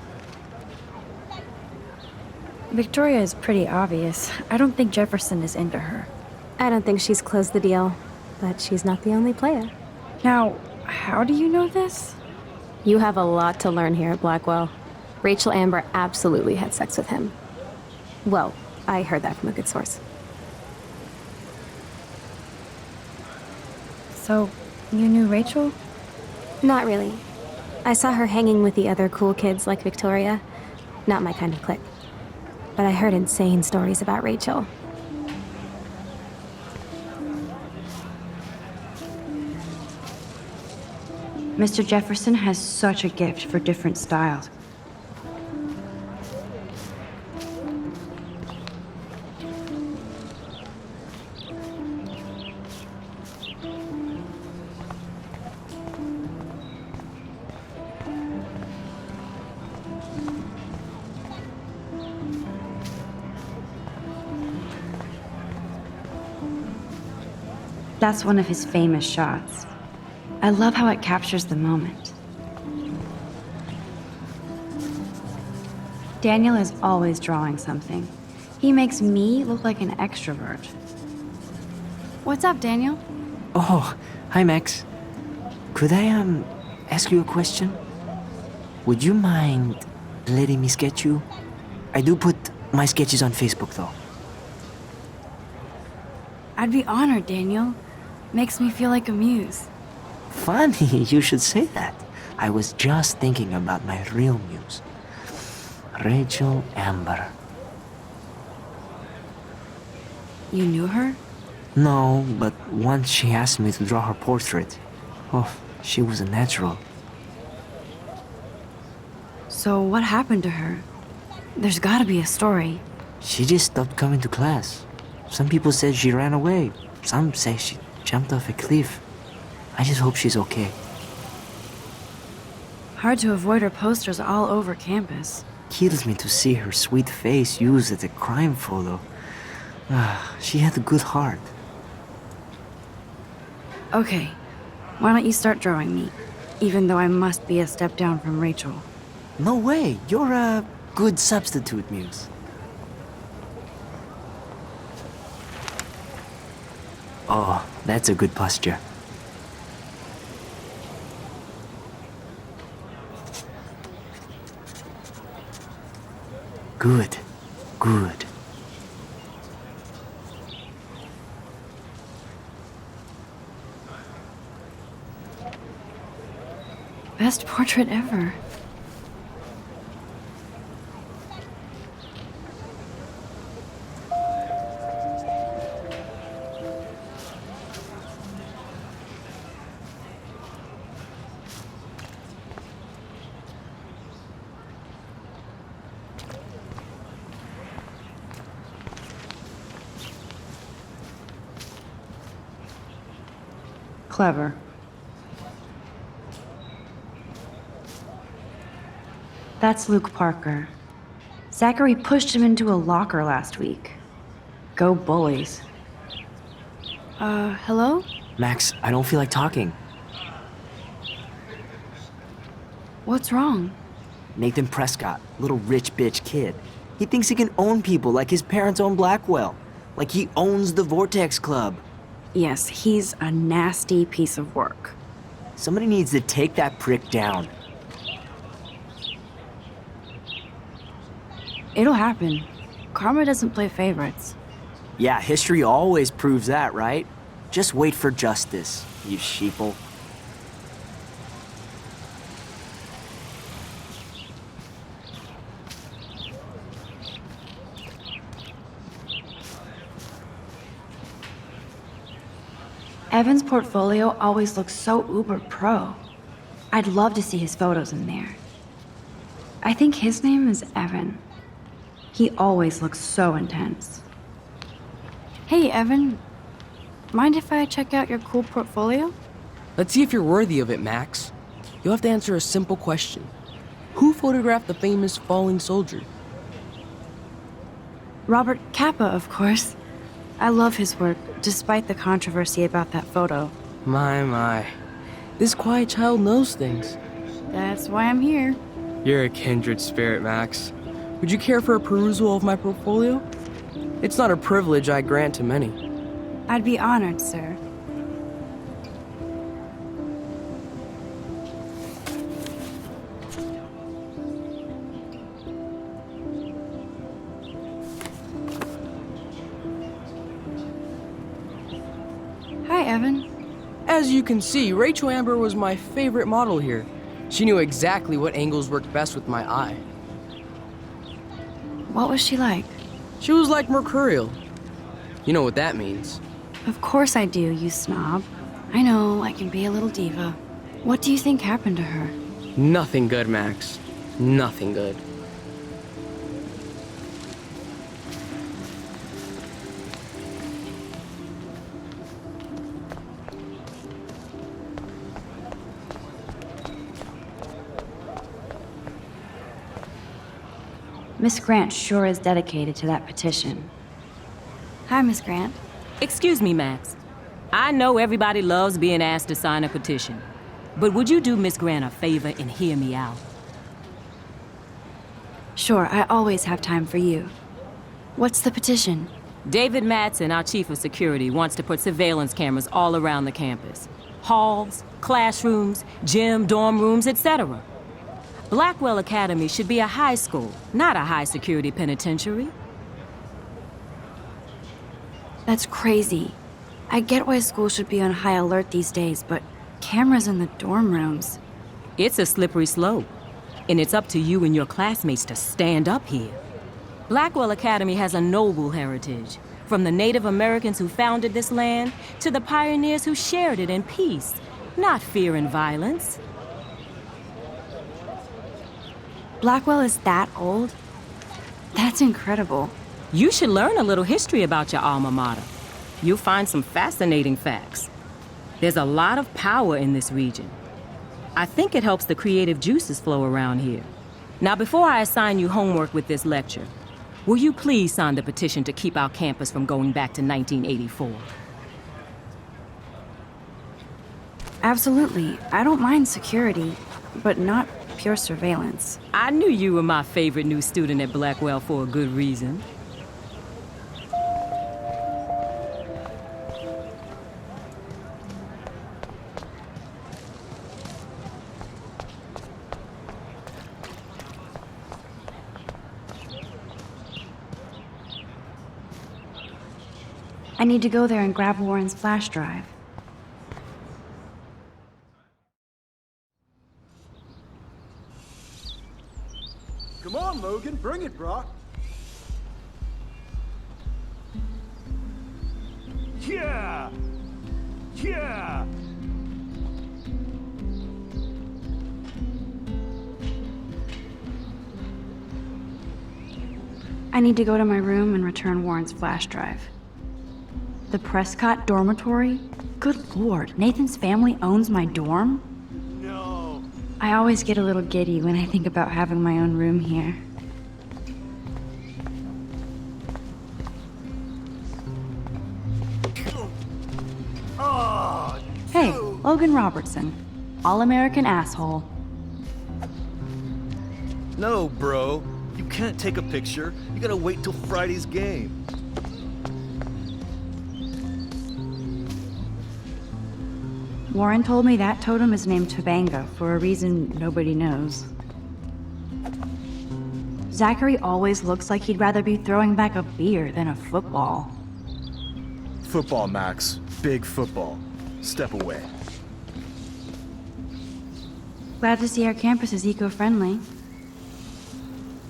Victoria is pretty obvious. I don't think Jefferson is into her. I don't think she's closed the deal, but she's not the only player. Now, how do you know this? You have a lot to learn here at Blackwell. Rachel Amber absolutely had sex with him. Well, I heard that from a good source. So, you knew Rachel? Not really. I saw her hanging with the other cool kids like Victoria. Not my kind of clique. But I heard insane stories about Rachel. Mr. Jefferson has such a gift for different styles. That's one of his famous shots. I love how it captures the moment. Daniel is always drawing something. He makes me look like an extrovert. What's up, Daniel? Oh, hi, Max. Could I, ask you a question? Would you mind letting me sketch you? I do put my sketches on Facebook, though. I'd be honored, Daniel. Makes me feel like a muse. Funny, you should say that. I was just thinking about my real muse. Rachel Amber. You knew her? No, but once she asked me to draw her portrait. Oh, she was a natural. So what happened to her? There's gotta be a story. She just stopped coming to class. Some people said she ran away. Some say she jumped off a cliff. I just hope she's okay. Hard to avoid her posters all over campus. Kills me to see her sweet face used as a crime photo. She had a good heart. Okay, why don't you start drawing me? Even though I must be a step down from Rachel. No way, you're a good substitute, Muse. Oh, that's a good posture. Good, good. Best portrait ever. Clever. That's Luke Parker. Zachary pushed him into a locker last week. Go Bullies. Hello? Max, I don't feel like talking. What's wrong? Nathan Prescott, little rich bitch kid. He thinks he can own people like his parents own Blackwell. Like he owns the Vortex Club. Yes, he's a nasty piece of work. Somebody needs to take that prick down. It'll happen. Karma doesn't play favorites. Yeah, history always proves that, right? Just wait for justice, you sheeple. Evan's portfolio always looks so uber pro. I'd love to see his photos in there. I think his name is Evan. He always looks so intense. Hey, Evan. Mind if I check out your cool portfolio? Let's see if you're worthy of it, Max. You'll have to answer a simple question. Who photographed the famous falling soldier? Robert Capa, of course. I love his work, despite the controversy about that photo. My. This quiet child knows things. That's why I'm here. You're a kindred spirit, Max. Would you care for a perusal of my portfolio? It's not a privilege I grant to many. I'd be honored, sir. Hi, Evan. As you can see, Rachel Amber was my favorite model here. She knew exactly what angles worked best with my eye. What was she like? She was like mercurial. You know what that means. Of course I do, you snob. I know, I can be a little diva. What do you think happened to her? Nothing good, Max. Nothing good. Miss Grant sure is dedicated to that petition. Hi, Miss Grant. Excuse me, Max. I know everybody loves being asked to sign a petition, but would you do Miss Grant a favor and hear me out? Sure, I always have time for you. What's the petition? David Madsen, our chief of security, wants to put surveillance cameras all around the campus. Halls, classrooms, gym, dorm rooms, etc. Blackwell Academy should be a high school, not a high-security penitentiary. That's crazy. I get why schools should be on high alert these days, but cameras in the dorm rooms. It's a slippery slope, and it's up to you and your classmates to stand up here. Blackwell Academy has a noble heritage, from the Native Americans who founded this land to the pioneers who shared it in peace, not fear and violence. Blackwell is that old? That's incredible. You should learn a little history about your alma mater. You'll find some fascinating facts. There's a lot of power in this region. I think it helps the creative juices flow around here. Now, before I assign you homework with this lecture, will you please sign the petition to keep our campus from going back to 1984? Absolutely. I don't mind security, but not pure surveillance. I knew you were my favorite new student at Blackwell for a good reason. I need to go there and grab Warren's flash drive. Come on, Logan, bring it, Brock. Yeah! Yeah! I need to go to my room and return Warren's flash drive. The Prescott dormitory? Good lord, Nathan's family owns my dorm? No. I always get a little giddy when I think about having my own room here. Hey, Logan Robertson. All-American asshole. No, bro. You can't take a picture. You gotta wait till Friday's game. Warren told me that totem is named Tobanga for a reason nobody knows. Zachary always looks like he'd rather be throwing back a beer than a football. Football, Max. Big football. Step away. Glad to see our campus is eco-friendly.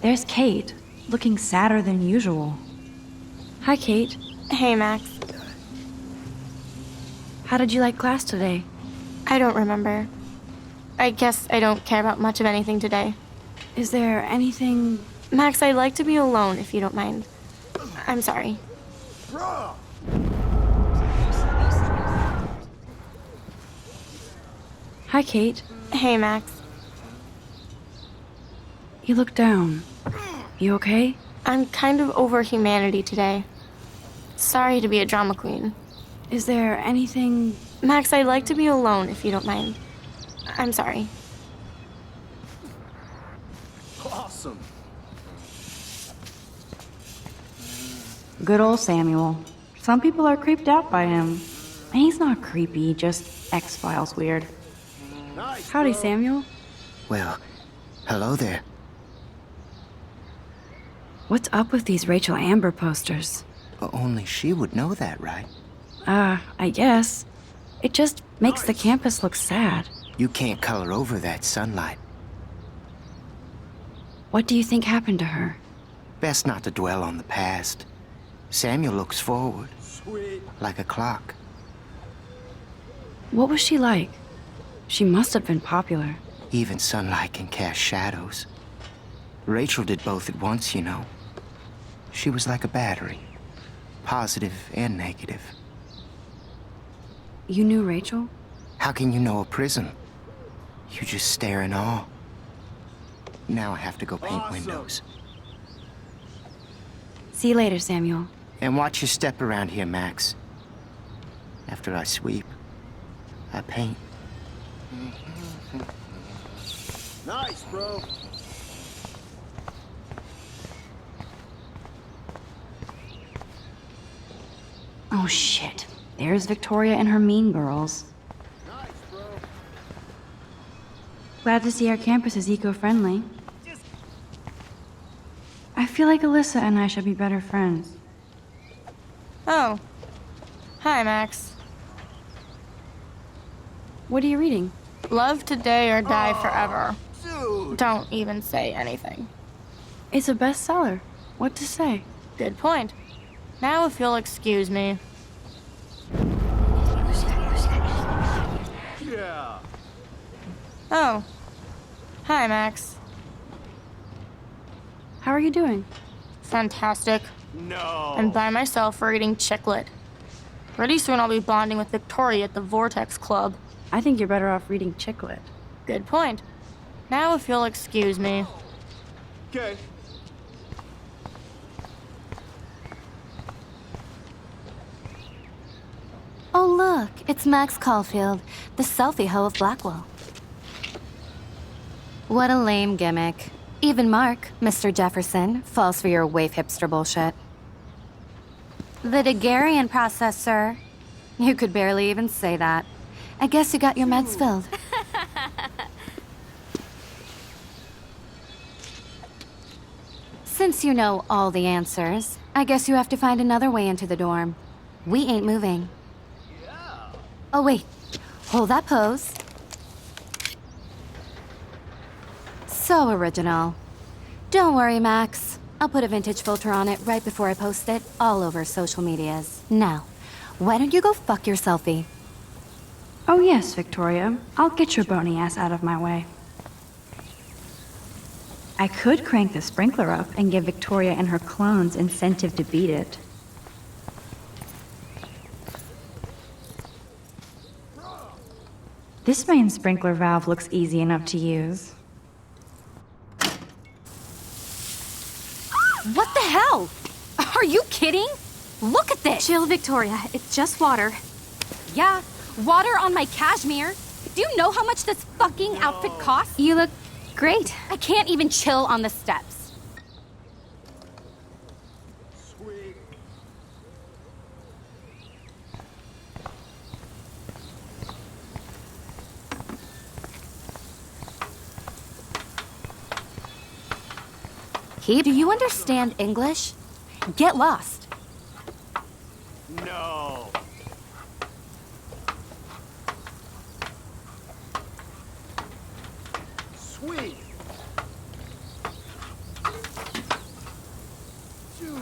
There's Kate, looking sadder than usual. Hi, Kate. Hey, Max. How did you like class today? I don't remember. I guess I don't care about much of anything today. Is there anything... Max, I'd like to be alone if you don't mind. I'm sorry. Hi, Kate. Hey, Max. You look down. You okay? I'm kind of over humanity today. Sorry to be a drama queen. Is there anything... Max, I'd like to be alone if you don't mind. I'm sorry. Awesome. Good old Samuel. Some people are creeped out by him. And he's not creepy, just X-Files weird. Nice, Howdy, bro. Samuel. Well, hello there. What's up with these Rachel Amber posters? Only she would know that, right? I guess. It just makes the campus look sad. You can't color over that sunlight. What do you think happened to her? Best not to dwell on the past. Samuel looks forward, Sweet. like a clock. What was she like? She must have been popular. Even sunlight can cast shadows. Rachel did both at once, you know. She was like a battery, positive and negative. You knew Rachel? How can you know a prism? You just stare in awe. Now I have to go paint windows. See you later, Samuel. And watch your step around here, Max. After I sweep, I paint. Nice, bro. Oh, shit. There's Victoria and her mean girls. Nice, bro. Glad to see our campus is eco-friendly. I feel like Alyssa and I should be better friends. Oh. Hi, Max. What are you reading? Love today or die forever. Don't even say anything. It's a bestseller. What to say? Good point. Now if you'll excuse me. Yeah. Oh. Hi, Max. How are you doing? Fantastic. No. I'm by myself reading chick lit. Pretty soon I'll be bonding with Victoria at the Vortex Club. I think you're better off reading chick lit. Good point. Now if you'll excuse me. Okay. Oh, look, it's Max Caulfield, the selfie hoe of Blackwell. What a lame gimmick. Even Mark, Mr. Jefferson, falls for your waif hipster bullshit. The Daguerrean process, sir. You could barely even say that. I guess you got your meds filled. Since you know all the answers, I guess you have to find another way into the dorm. We ain't moving. Oh, wait. Hold that pose. So original. Don't worry, Max. I'll put a vintage filter on it right before I post it all over social medias. Now, why don't you go fuck your selfie? Oh yes, Victoria. I'll get your bony ass out of my way. I could crank the sprinkler up and give Victoria and her clones incentive to beat it. This main sprinkler valve looks easy enough to use. What the hell? Are you kidding? Look at this! Chill, Victoria. It's just water. Yeah, water on my cashmere. Do you know how much this fucking outfit costs? You look great. I can't even chill on the steps. Sweet. Do you understand English? Get lost. No. Sweet. Dude.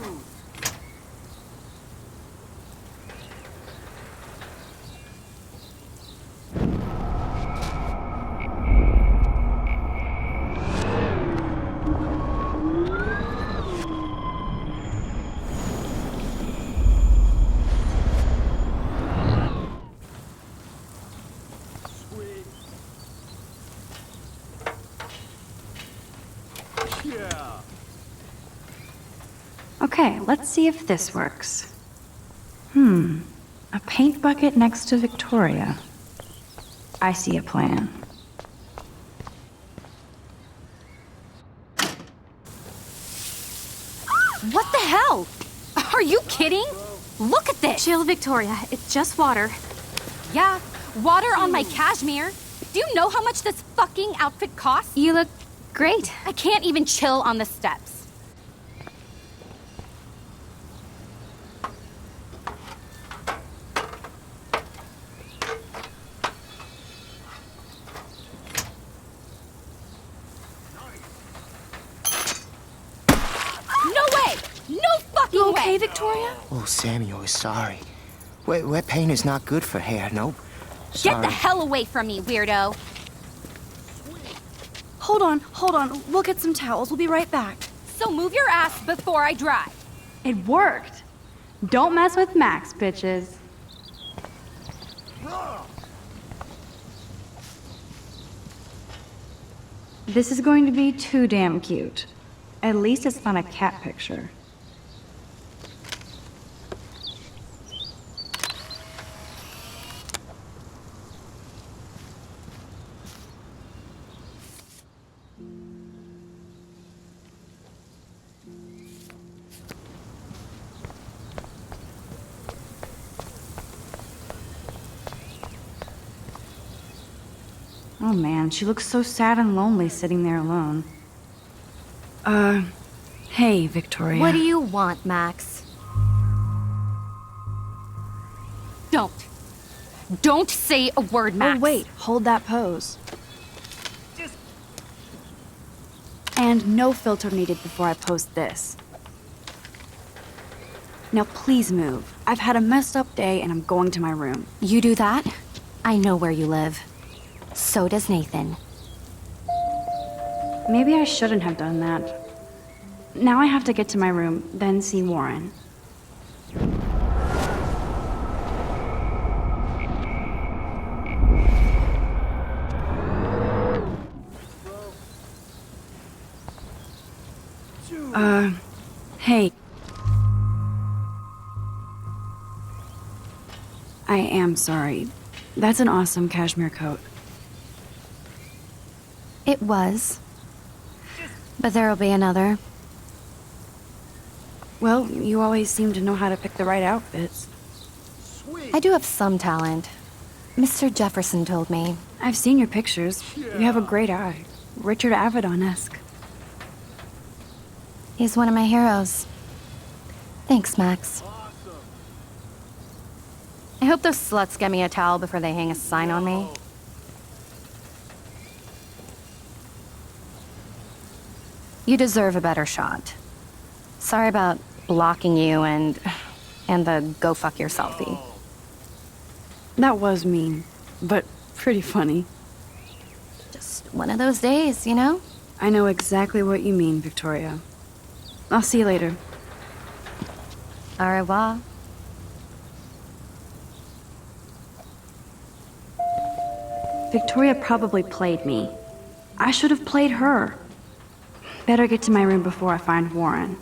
Sweet. Yeah. Okay, let's see if this works. A paint bucket next to Victoria. I see a plan. What the hell? Are you kidding? Look at this! Chill, Victoria. It's just water. Yeah, water on my cashmere. Do you know how much this fucking outfit costs? You look great. I can't even chill on the steps. No way! No fucking You okay, way! Victoria? Oh, Samuel is sorry. Wet paint is not good for hair, nope. Get Sorry. the hell away from me, weirdo! Hold on. We'll get some towels. We'll be right back. So move your ass before I dry. It worked. Don't mess with Max, bitches. This is going to be too damn cute. At least it's not a cat picture. Oh man, she looks so sad and lonely sitting there alone. Hey, Victoria. What do you want, Max? Don't say a word, Max. Oh, wait, hold that pose. And no filter needed before I post this. Now please move. I've had a messed up day and I'm going to my room. You do that? I know where you live. So does Nathan. Maybe I shouldn't have done that. Now I have to get to my room, then see Warren. Hey. I am sorry. That's an awesome cashmere coat. It was. But there'll be another. Well, you always seem to know how to pick the right outfits. I do have some talent. Mr. Jefferson told me. I've seen your pictures. You have a great eye. Richard Avedon-esque. He's one of my heroes. Thanks, Max. I hope those sluts get me a towel before they hang a sign on me. You deserve a better shot. Sorry about blocking you and the go fuck yourselfie. That was mean, but pretty funny. Just one of those days, you know? I know exactly what you mean, Victoria. I'll see you later. Au revoir. Victoria probably played me. I should have played her. Better get to my room before I find Warren.